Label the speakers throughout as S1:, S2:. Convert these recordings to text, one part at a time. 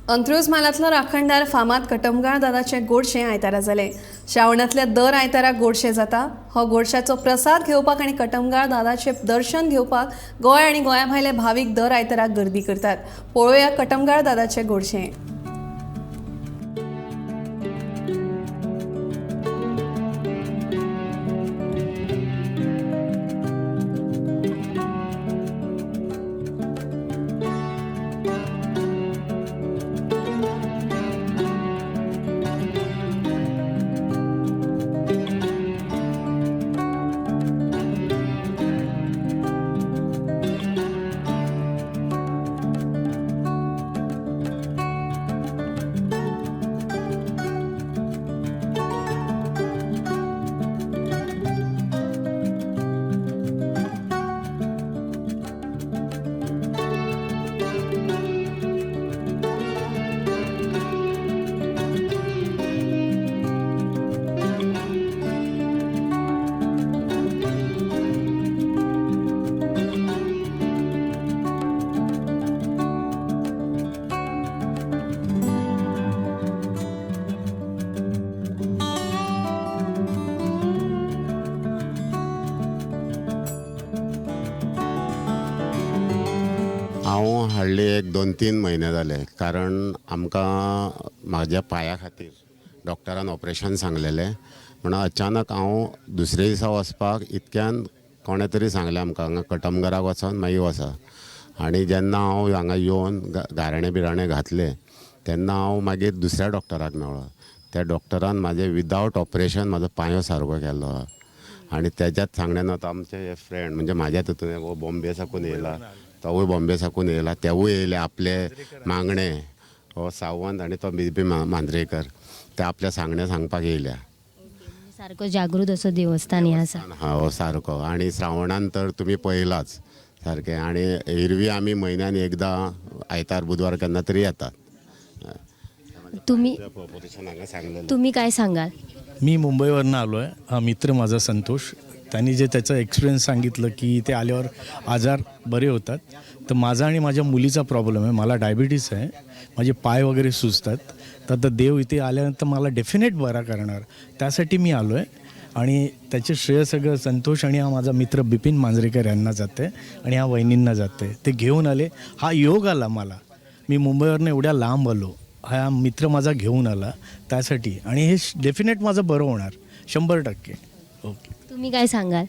S1: अंत्रुज म्हालांतलो राखणदार फामाद कटमगाळ दादाचे गोडशें आयतारा जालें। श्रावणांतल्या दर आयताराक गोडशें जाता। हो गोडशाचो प्रसाद घेवपाक आनी कटमगाळ दादाचें दर्शन घेवपाक गोंय आनी गोंया भायले भावीक दर आयताराक गर्दी करतात। पळोवया कटमगाळ दादाचें गोडशें।
S2: हांव हाडली एक 2-3 म्हयने जाले, कारण आमकां म्हाज्या पांया खातीर डॉक्टरान ऑपरेशन सांगलेलें। म्हणून अचानक हांव दुसरे दिसा वचपाक इतक्यान कोणे तरी सांगलें आमकां हांगा कटमगाराक वचोन मागीर वचा। आनी जेन्ना हांव हांगा येवन गाराणे बिराणे घातले तेन्ना हांव मागीर दुसऱ्या डॉक्टराक मेळ्ळो। त्या डॉक्टरान म्हाजें विदावट ऑपरेशन म्हाजो पांयो सारको केलो। आनी तेज्यात सांगण्यान आतां आमचे फ्रेंड म्हणजे म्हाज्या तितून हो बॉम्बे साकून येयला, तोवूय बॉम्बे साकून येयला, तेवूय येयले आपले मागणे हो सावंत आनी तो बी मांद्रेकर ते आपल्या सांगणे सांगपाक येयल्या।
S3: सारको जागृत असो देवस्थान हें आसा।
S2: हो सारको। आनी श्रावणान तर तुमी पळयलाच सारकें। आनी एरवी आमी म्हयन्यान एकदां आयतार बुधवार केन्ना तरी येतात।
S3: तुम्ही काय सांगाल?
S4: मी मुंबईवरून आलो आहे। हा मित्र माझा संतोष, त्यांनी जे त्याचा एक्सपिरियन्स सांगितलं की ते आल्यावर आजार बरे होतात। तर माझा आणि माझ्या मुलीचा प्रॉब्लेम आहे, मला डायबिटीस आहे, माझे पाय वगैरे सुजतात। तर आता देव इथे आल्यानंतर मला डेफिनेट बरा करणार, त्यासाठी मी आलो आहे। आणि त्याचे श्रेय सगळं संतोष आणि हा माझा मित्र बिपिन मांजरेकर यांना जाते आणि ह्या वहिनींना जाते। ते घेऊन आले, हा योग आला मला। मी मुंबईवरून एवढ्या लांब आलो, हा मित्र माझा घेऊन आला त्यासाठी, आणि हे डेफिनेट माझं बरं होणार 100%। ओके,
S3: तुम्ही काय सांगाल?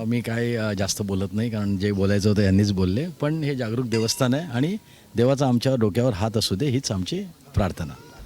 S5: मी काय जास्त बोलत नाही, कारण जे बोलायचं होतं यांनीच बोलले। पण हे जागरूक देवस्थान आहे आणि देवाचा आमच्या डोक्यावर हात असू दे हीच आमची प्रार्थना।